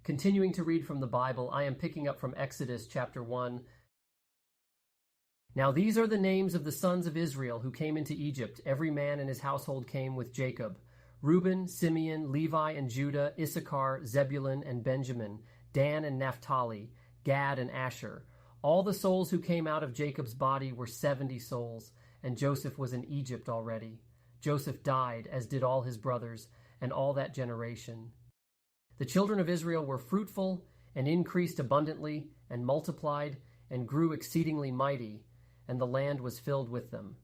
Continuing to read from the Bible, I am picking up from Exodus chapter 1. Now these are the names of the sons of Israel who came into Egypt. Every man in his household came with Jacob. Reuben, Simeon, Levi and Judah, Issachar, Zebulun and Benjamin, Dan and Naphtali, Gad and Asher. All the souls who came out of Jacob's body were 70 souls, and Joseph was in Egypt already. Joseph died, as did all his brothers, and all that generation. The children of Israel were fruitful, and increased abundantly, and multiplied, and grew exceedingly mighty, and the land was filled with them.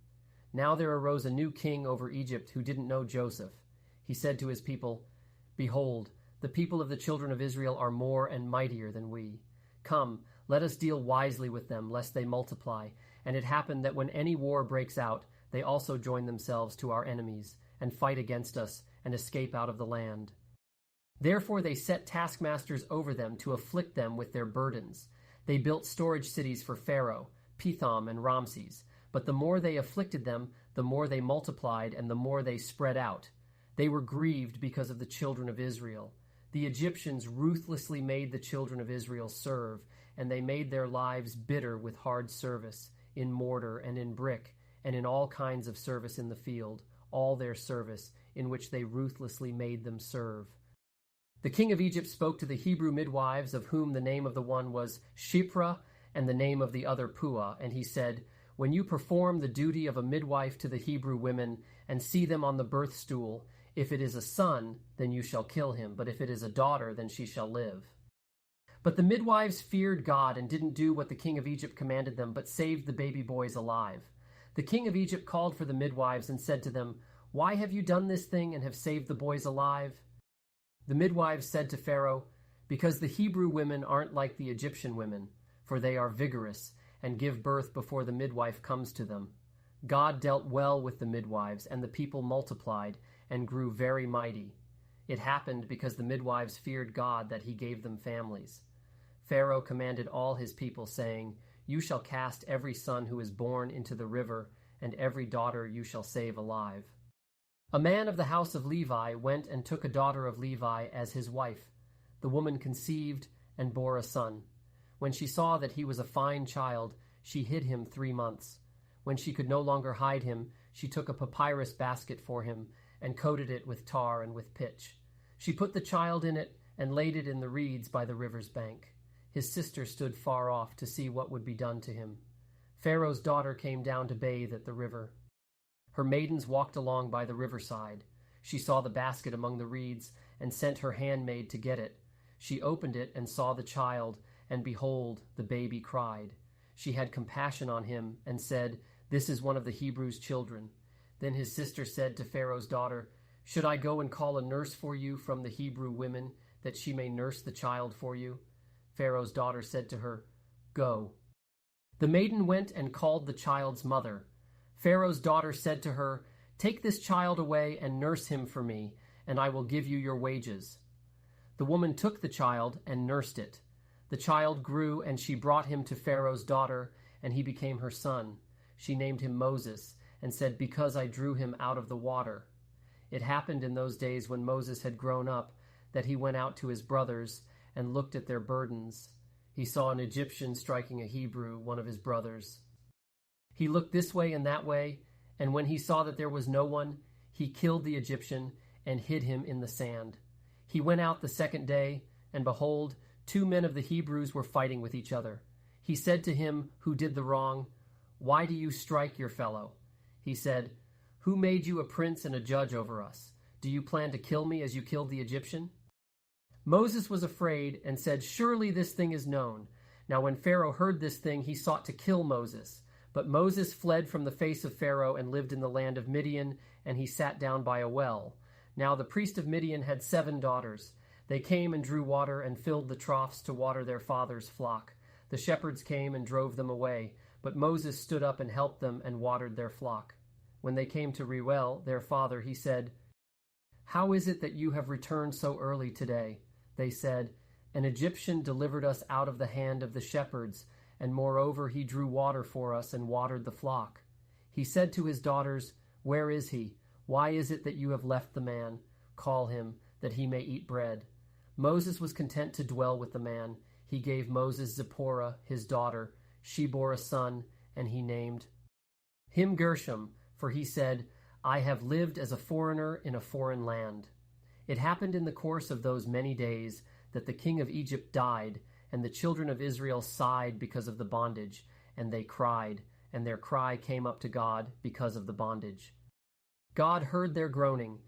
Now there arose a new king over Egypt who didn't know Joseph. He said to his people, "Behold, the people of the children of Israel are more and mightier than we. Come, let us deal wisely with them, lest they multiply." And it happened that when any war breaks out, they also join themselves to our enemies, and fight against us, and escape out of the land. Therefore they set taskmasters over them to afflict them with their burdens. They built storage cities for Pharaoh, Pithom and Ramses. But the more they afflicted them, the more they multiplied, and the more they spread out. They were grieved because of the children of Israel. The Egyptians ruthlessly made the children of Israel serve, and they made their lives bitter with hard service, in mortar and in brick, and in all kinds of service in the field, all their service, in which they ruthlessly made them serve. The king of Egypt spoke to the Hebrew midwives, of whom the name of the one was Shiphrah, and the name of the other Puah, and he said, "When you perform the duty of a midwife to the Hebrew women, and see them on the birth stool, if it is a son, then you shall kill him, but if it is a daughter, then she shall live." But the midwives feared God and didn't do what the king of Egypt commanded them, but saved the baby boys alive. The king of Egypt called for the midwives and said to them, "Why have you done this thing and have saved the boys alive?" The midwives said to Pharaoh, "Because the Hebrew women aren't like the Egyptian women, for they are vigorous and give birth before the midwife comes to them." God dealt well with the midwives, and the people multiplied and grew very mighty. It happened because the midwives feared God that he gave them families. Pharaoh commanded all his people, saying, "You shall cast every son who is born into the river, and every daughter you shall save alive." A man of the house of Levi went and took a daughter of Levi as his wife. The woman conceived and bore a son. When she saw that he was a fine child, she hid him 3 months. When she could no longer hide him, she took a papyrus basket for him and coated it with tar and with pitch. She put the child in it and laid it in the reeds by the river's bank. His sister stood far off to see what would be done to him. Pharaoh's daughter came down to bathe at the river. Her maidens walked along by the riverside. She saw the basket among the reeds and sent her handmaid to get it. She opened it and saw the child, and behold, the baby cried. She had compassion on him and said, "This is one of the Hebrews' children." Then his sister said to Pharaoh's daughter, "Should I go and call a nurse for you from the Hebrew women, that she may nurse the child for you?" Pharaoh's daughter said to her, "Go." The maiden went and called the child's mother. Pharaoh's daughter said to her, "Take this child away and nurse him for me, and I will give you your wages." The woman took the child and nursed it. The child grew, and she brought him to Pharaoh's daughter, and he became her son. She named him Moses, and said, "Because I drew him out of the water." It happened in those days when Moses had grown up, that he went out to his brothers and looked at their burdens. He saw an Egyptian striking a Hebrew, one of his brothers. He looked this way and that way, and when he saw that there was no one, he killed the Egyptian and hid him in the sand. He went out the second day, and behold, 2 men of the Hebrews were fighting with each other. He said to him who did the wrong, "Why do you strike your fellow?" He said, "Who made you a prince and a judge over us? Do you plan to kill me as you killed the Egyptian?" Moses was afraid and said, "Surely this thing is known." Now when Pharaoh heard this thing, he sought to kill Moses. But Moses fled from the face of Pharaoh and lived in the land of Midian, and he sat down by a well. Now the priest of Midian had 7 daughters. They came and drew water and filled the troughs to water their father's flock. The shepherds came and drove them away, but Moses stood up and helped them and watered their flock. When they came to Reuel, their father, he said, "How is it that you have returned so early today?" They said, "An Egyptian delivered us out of the hand of the shepherds, and moreover he drew water for us and watered the flock." He said to his daughters, "Where is he? Why is it that you have left the man? Call him, that he may eat bread." Moses was content to dwell with the man. He gave Moses Zipporah, his daughter. She bore a son, and he named him Gershom, for he said, I have lived as a foreigner in a foreign land. It happened in the course of those many days that the king of Egypt died, and the children of Israel sighed because of the bondage, and they cried, and their cry came up to God because of the bondage. God heard their groaning,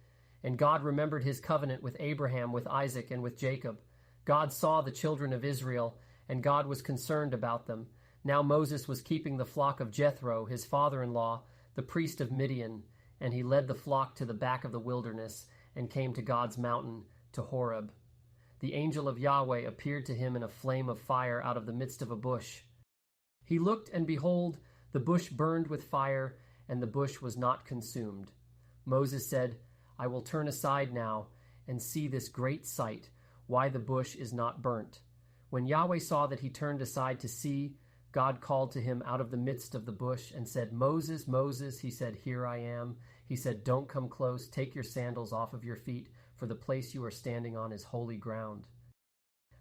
and God remembered his covenant with Abraham, with Isaac, and with Jacob. God saw the children of Israel, and God was concerned about them. Now Moses was keeping the flock of Jethro, his father-in-law, the priest of Midian, and he led the flock to the back of the wilderness and came to God's mountain, to Horeb. The angel of Yahweh appeared to him in a flame of fire out of the midst of a bush. He looked, and behold, the bush burned with fire, and the bush was not consumed. Moses said, I will turn aside now and see this great sight, why the bush is not burnt. When Yahweh saw that he turned aside to see, God called to him out of the midst of the bush and said, Moses, Moses. He said, Here I am. He said, Don't come close. Take your sandals off of your feet, for the place you are standing on is holy ground.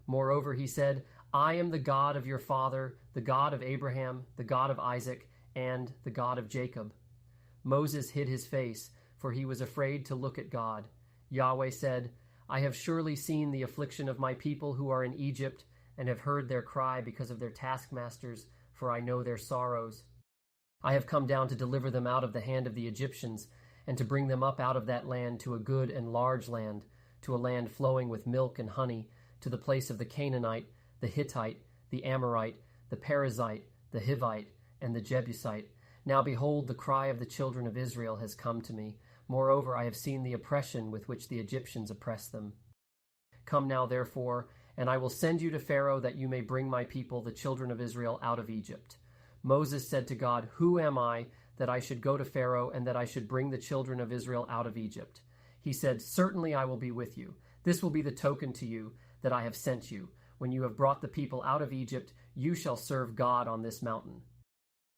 Moreover, he said, I am the God of your father, the God of Abraham, the God of Isaac, and the God of Jacob. Moses hid his face, for he was afraid to look at God. Yahweh said, I have surely seen the affliction of my people who are in Egypt, and have heard their cry because of their taskmasters, for I know their sorrows. I have come down to deliver them out of the hand of the Egyptians, and to bring them up out of that land to a good and large land, to a land flowing with milk and honey, to the place of the Canaanite, the Hittite, the Amorite, the Perizzite, the Hivite, and the Jebusite. Now behold, the cry of the children of Israel has come to me. Moreover, I have seen the oppression with which the Egyptians oppress them. Come now, therefore, and I will send you to Pharaoh, that you may bring my people, the children of Israel, out of Egypt. Moses said to God, Who am I, that I should go to Pharaoh, and that I should bring the children of Israel out of Egypt? He said, Certainly I will be with you. This will be the token to you that I have sent you. When you have brought the people out of Egypt, you shall serve God on this mountain.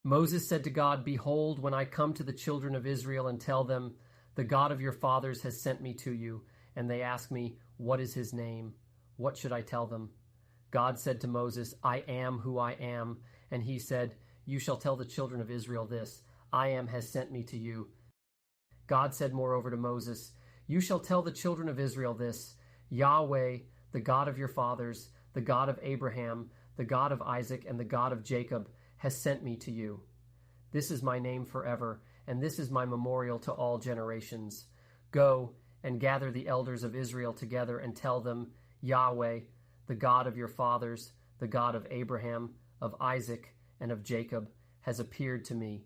Moses said to God, Behold, when I come to the children of Israel and tell them, The God of your fathers has sent me to you, and they ask me, What is his name? What should I tell them? God said to Moses, I am who I am. And he said, You shall tell the children of Israel this, I am has sent me to you. God said moreover to Moses, You shall tell the children of Israel this, Yahweh, the God of your fathers, the God of Abraham, the God of Isaac, and the God of Jacob, has sent me to you. This is my name forever, and this is my memorial to all generations. Go and gather the elders of Israel together and tell them, Yahweh, the God of your fathers, the God of Abraham, of Isaac, and of Jacob, has appeared to me,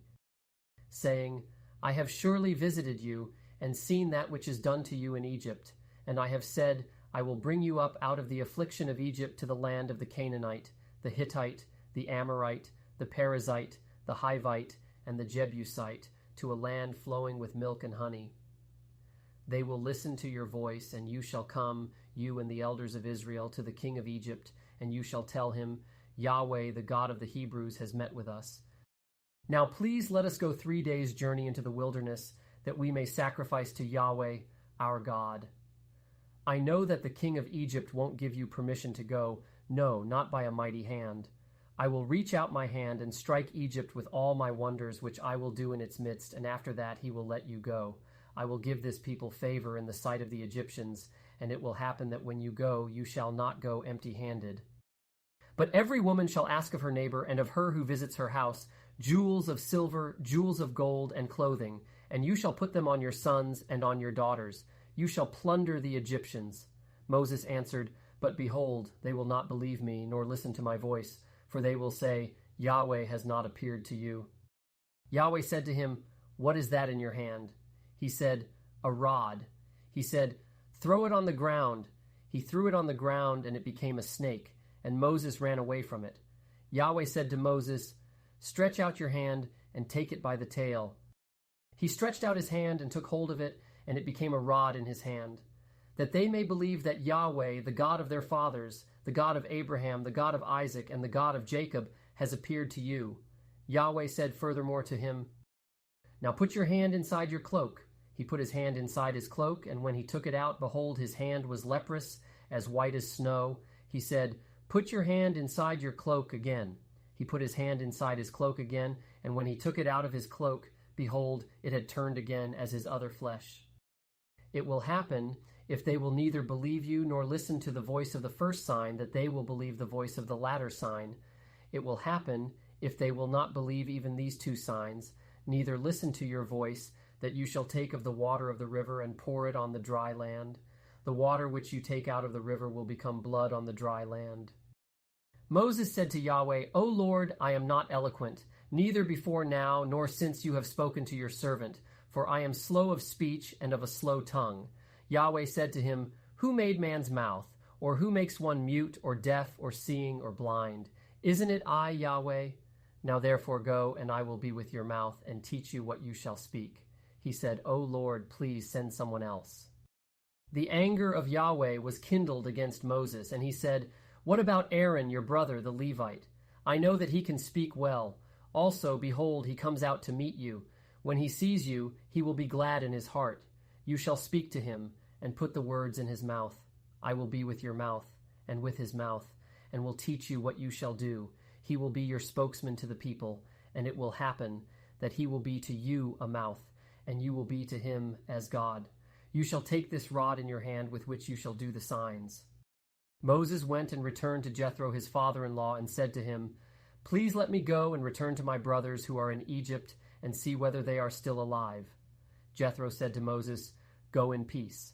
saying, I have surely visited you and seen that which is done to you in Egypt, and I have said, I will bring you up out of the affliction of Egypt to the land of the Canaanite, the Hittite, the Amorite, the Perizzite, the Hivite, and the Jebusite, to a land flowing with milk and honey. They will listen to your voice, and you shall come, you and the elders of Israel, to the king of Egypt, and you shall tell him, Yahweh, the God of the Hebrews, has met with us. Now please let us go 3 days' journey into the wilderness, that we may sacrifice to Yahweh, our God. I know that the king of Egypt won't give you permission to go, no, not by a mighty hand. I will reach out my hand and strike Egypt with all my wonders, which I will do in its midst, and after that he will let you go. I will give this people favor in the sight of the Egyptians, and it will happen that when you go, you shall not go empty-handed. But every woman shall ask of her neighbor and of her who visits her house jewels of silver, jewels of gold, and clothing, and you shall put them on your sons and on your daughters. You shall plunder the Egyptians. Moses answered, But behold, they will not believe me, nor listen to my voice, for they will say, Yahweh has not appeared to you. Yahweh said to him, What is that in your hand? He said, A rod. He said, Throw it on the ground. He threw it on the ground, and it became a snake, and Moses ran away from it. Yahweh said to Moses, Stretch out your hand and take it by the tail. He stretched out his hand and took hold of it, and it became a rod in his hand, that they may believe that Yahweh, the God of their fathers, the God of Abraham, the God of Isaac, and the God of Jacob, has appeared to you. Yahweh said furthermore to him, Now put your hand inside your cloak. He put his hand inside his cloak, and when he took it out, behold, his hand was leprous, as white as snow. He said, "Put your hand inside your cloak again." He put his hand inside his cloak again, and when he took it out of his cloak, behold, it had turned again as his other flesh. It will happen, if they will neither believe you nor listen to the voice of the first sign, that they will believe the voice of the latter sign. It will happen, if they will not believe even these two signs, neither listen to your voice, that you shall take of the water of the river and pour it on the dry land. The water which you take out of the river will become blood on the dry land. Moses said to Yahweh, "O Lord, I am not eloquent, neither before now, nor since you have spoken to your servant, for I am slow of speech and of a slow tongue." Yahweh said to him, "Who made man's mouth? Or who makes one mute, or deaf, or seeing, or blind? Isn't it I, Yahweh? Now therefore go, and I will be with your mouth, and teach you what you shall speak." He said, "O Lord, please send someone else." The anger of Yahweh was kindled against Moses, and he said, "What about Aaron, your brother, the Levite? I know that he can speak well. Also, behold, he comes out to meet you. When he sees you, he will be glad in his heart. You shall speak to him, and put the words in his mouth. I will be with your mouth, and with his mouth, and will teach you what you shall do. He will be your spokesman to the people, and it will happen that he will be to you a mouth, and you will be to him as God. You shall take this rod in your hand with which you shall do the signs." Moses went and returned to Jethro his father-in-law and said to him, "Please let me go and return to my brothers who are in Egypt and see whether they are still alive." Jethro said to Moses, "Go in peace."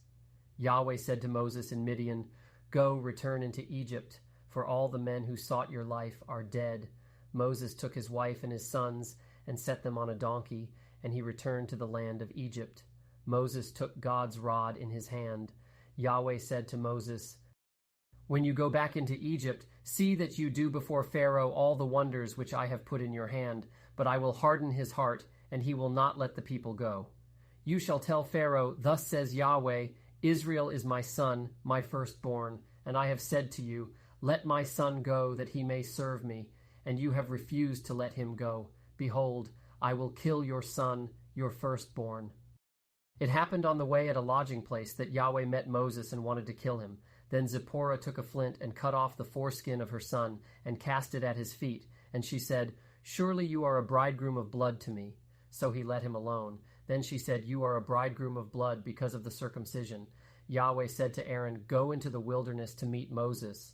Yahweh said to Moses in Midian, "Go, return into Egypt, for all the men who sought your life are dead." Moses took his wife and his sons and set them on a donkey, and he returned to the land of Egypt. Moses took God's rod in his hand. Yahweh said to Moses, "When you go back into Egypt, see that you do before Pharaoh all the wonders which I have put in your hand, but I will harden his heart, and he will not let the people go. You shall tell Pharaoh, 'Thus says Yahweh, Israel is my son, my firstborn, and I have said to you, let my son go, that he may serve me, and you have refused to let him go. Behold, I will kill your son, your firstborn.'" It happened on the way at a lodging place that Yahweh met Moses and wanted to kill him. Then Zipporah took a flint and cut off the foreskin of her son and cast it at his feet. And she said, "Surely you are a bridegroom of blood to me." So he let him alone. Then she said, "You are a bridegroom of blood because of the circumcision." Yahweh said to Aaron, "Go into the wilderness to meet Moses."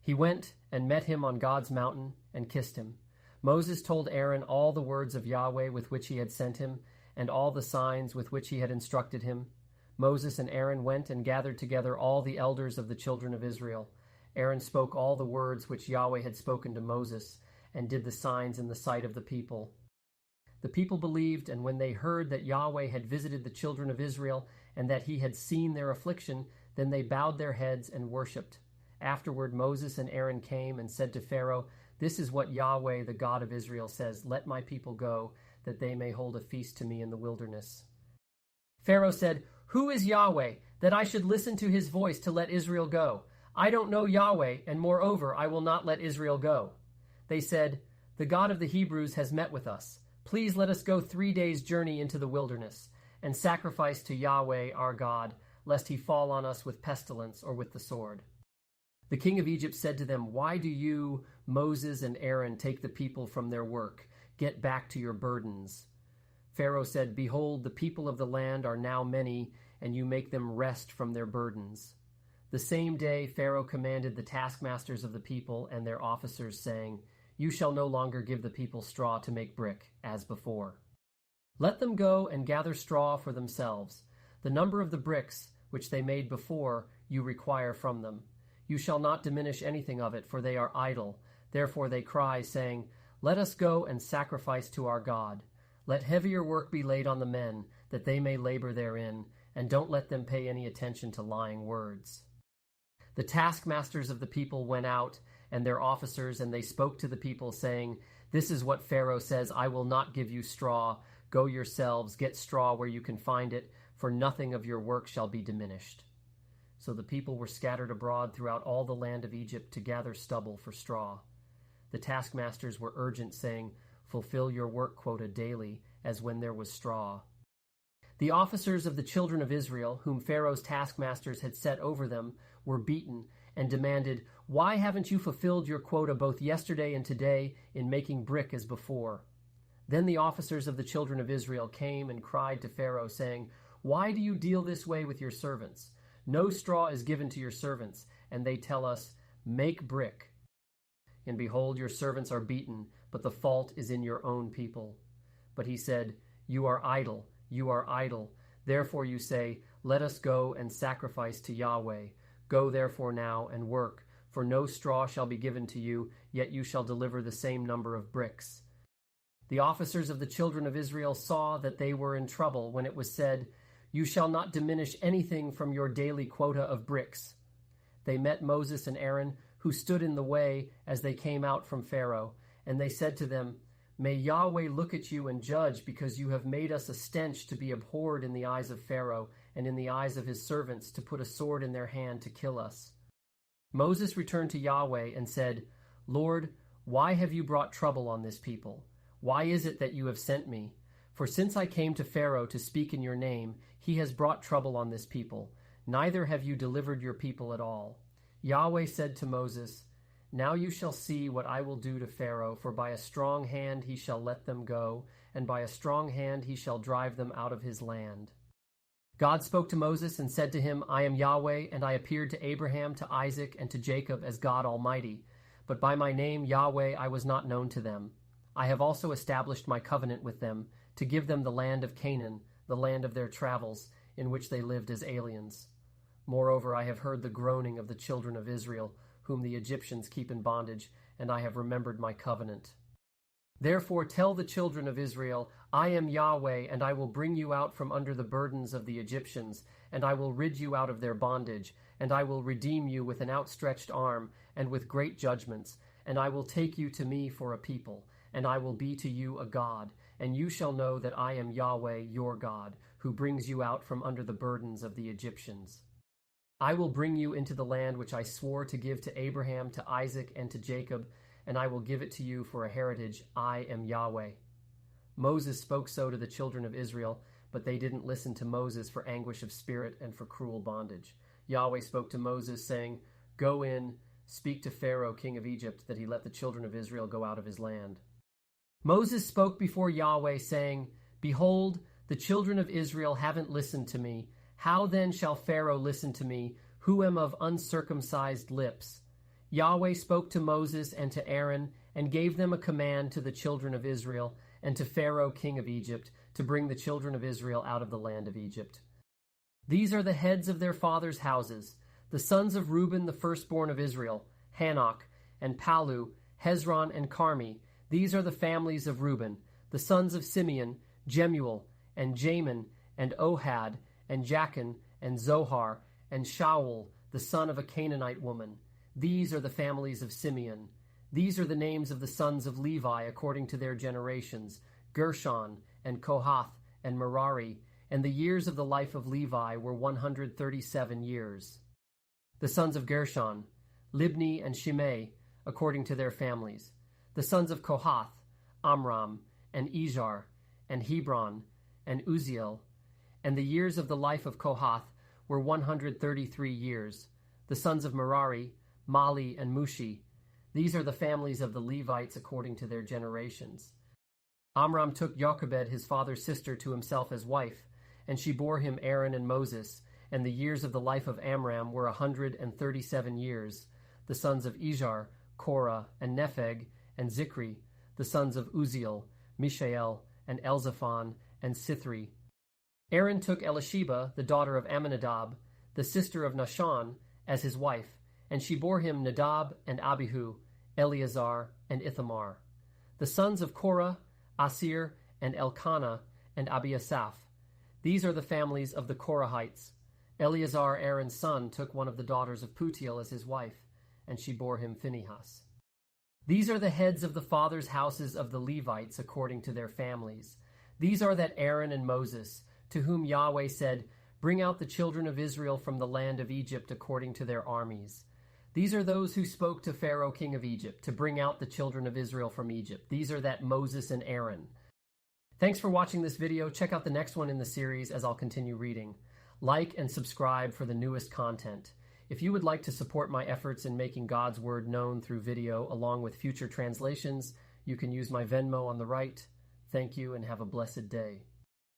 He went and met him on God's mountain and kissed him. Moses told Aaron all the words of Yahweh with which he had sent him, and all the signs with which he had instructed him. Moses and Aaron went and gathered together all the elders of the children of Israel. Aaron spoke all the words which Yahweh had spoken to Moses, and did the signs in the sight of the people. The people believed, and when they heard that Yahweh had visited the children of Israel, and that he had seen their affliction, then they bowed their heads and worshipped. Afterward Moses and Aaron came and said to Pharaoh, "This is what Yahweh, the God of Israel, says, let my people go, that they may hold a feast to me in the wilderness." Pharaoh said, "Who is Yahweh, that I should listen to his voice to let Israel go? I don't know Yahweh, and moreover, I will not let Israel go." They said, "The God of the Hebrews has met with us. Please let us go 3 days' journey into the wilderness, and sacrifice to Yahweh our God, lest he fall on us with pestilence or with the sword." The king of Egypt said to them, "Why do you, Moses and Aaron, take the people from their work? Get back to your burdens." Pharaoh said, "Behold, the people of the land are now many, and you make them rest from their burdens." The same day Pharaoh commanded the taskmasters of the people and their officers, saying, "You shall no longer give the people straw to make brick, as before. Let them go and gather straw for themselves. The number of the bricks which they made before you require from them. You shall not diminish anything of it, for they are idle. Therefore they cry, saying, 'Let us go and sacrifice to our God.' Let heavier work be laid on the men, that they may labor therein, and don't let them pay any attention to lying words." The taskmasters of the people went out, and their officers, and they spoke to the people, saying, "This is what Pharaoh says, I will not give you straw. Go yourselves, get straw where you can find it, for nothing of your work shall be diminished." So the people were scattered abroad throughout all the land of Egypt to gather stubble for straw. The taskmasters were urgent, saying, "Fulfill your work quota daily, as when there was straw." The officers of the children of Israel, whom Pharaoh's taskmasters had set over them, were beaten and demanded, "Why haven't you fulfilled your quota both yesterday and today in making brick as before?" Then the officers of the children of Israel came and cried to Pharaoh, saying, "Why do you deal this way with your servants? No straw is given to your servants, and they tell us, 'Make brick.' And behold, your servants are beaten, but the fault is in your own people." But he said, "You are idle, you are idle. Therefore you say, 'Let us go and sacrifice to Yahweh.' Go therefore now and work, for no straw shall be given to you, yet you shall deliver the same number of bricks." The officers of the children of Israel saw that they were in trouble when it was said, "You shall not diminish anything from your daily quota of bricks." They met Moses and Aaron, who stood in the way as they came out from Pharaoh, and they said to them, "May Yahweh look at you and judge, because you have made us a stench to be abhorred in the eyes of Pharaoh and in the eyes of his servants, to put a sword in their hand to kill us." Moses returned to Yahweh and said, "Lord, why have you brought trouble on this people? Why is it that you have sent me? For since I came to Pharaoh to speak in your name, he has brought trouble on this people. Neither have you delivered your people at all." Yahweh said to Moses, "Now you shall see what I will do to Pharaoh, for by a strong hand he shall let them go, and by a strong hand he shall drive them out of his land." God spoke to Moses and said to him, "I am Yahweh, and I appeared to Abraham, to Isaac, and to Jacob as God Almighty. But by my name Yahweh I was not known to them. I have also established my covenant with them, to give them the land of Canaan, the land of their travels, in which they lived as aliens. Moreover, I have heard the groaning of the children of Israel, whom the Egyptians keep in bondage, and I have remembered my covenant. Therefore tell the children of Israel, I am Yahweh, and I will bring you out from under the burdens of the Egyptians, and I will rid you out of their bondage, and I will redeem you with an outstretched arm, and with great judgments, and I will take you to me for a people, and I will be to you a God, and you shall know that I am Yahweh your God, who brings you out from under the burdens of the Egyptians. I will bring you into the land which I swore to give to Abraham, to Isaac, and to Jacob, and I will give it to you for a heritage. I am Yahweh." Moses spoke so to the children of Israel, but they didn't listen to Moses for anguish of spirit and for cruel bondage. Yahweh spoke to Moses, saying, "Go in, speak to Pharaoh, king of Egypt, that he let the children of Israel go out of his land." Moses spoke before Yahweh, saying, "Behold, the children of Israel haven't listened to me. How then shall Pharaoh listen to me, who am of uncircumcised lips?" Yahweh spoke to Moses and to Aaron, and gave them a command to the children of Israel, and to Pharaoh king of Egypt, to bring the children of Israel out of the land of Egypt. These are the heads of their fathers' houses: the sons of Reuben, the firstborn of Israel, Hanok, and Palu, Hezron, and Carmi. These are the families of Reuben. The sons of Simeon, Jemuel, and Jamin, and Ohad, and Jachin, and Zohar, and Shaul, the son of a Canaanite woman. These are the families of Simeon. These are the names of the sons of Levi according to their generations: Gershon, and Kohath, and Merari. And the years of the life of Levi were 137 years. The sons of Gershon, Libni and Shimei, according to their families. The sons of Kohath, Amram, and Izhar, and Hebron, and Uzziel. And the years of the life of Kohath were 133 years. The sons of Merari, Mali, and Mushi. These are the families of the Levites according to their generations. Amram took Jochebed, his father's sister, to himself as wife, and she bore him Aaron and Moses. And the years of the life of Amram were 137 years. The sons of Izhar, Korah, and Nepheg, and Zikri. The sons of Uzziel, Mishael, and Elzaphan, and Sithri. Aaron took Elisheba, the daughter of Amminadab, the sister of Nahshon, as his wife, and she bore him Nadab and Abihu, Eleazar, and Ithamar. The sons of Korah, Asir, and Elkanah, and Abiasaph. These are the families of the Korahites. Eleazar, Aaron's son, took one of the daughters of Putiel as his wife, and she bore him Phinehas. These are the heads of the fathers' houses of the Levites according to their families. These are that Aaron and Moses, to whom Yahweh said, "Bring out the children of Israel from the land of Egypt according to their armies." These are those who spoke to Pharaoh king of Egypt, to bring out the children of Israel from Egypt. These are that Moses and Aaron. Thanks for watching this video. Check out the next one in the series as I'll continue reading. Like and subscribe for the newest content. If you would like to support my efforts in making God's Word known through video along with future translations, you can use my Venmo on the right. Thank you and have a blessed day.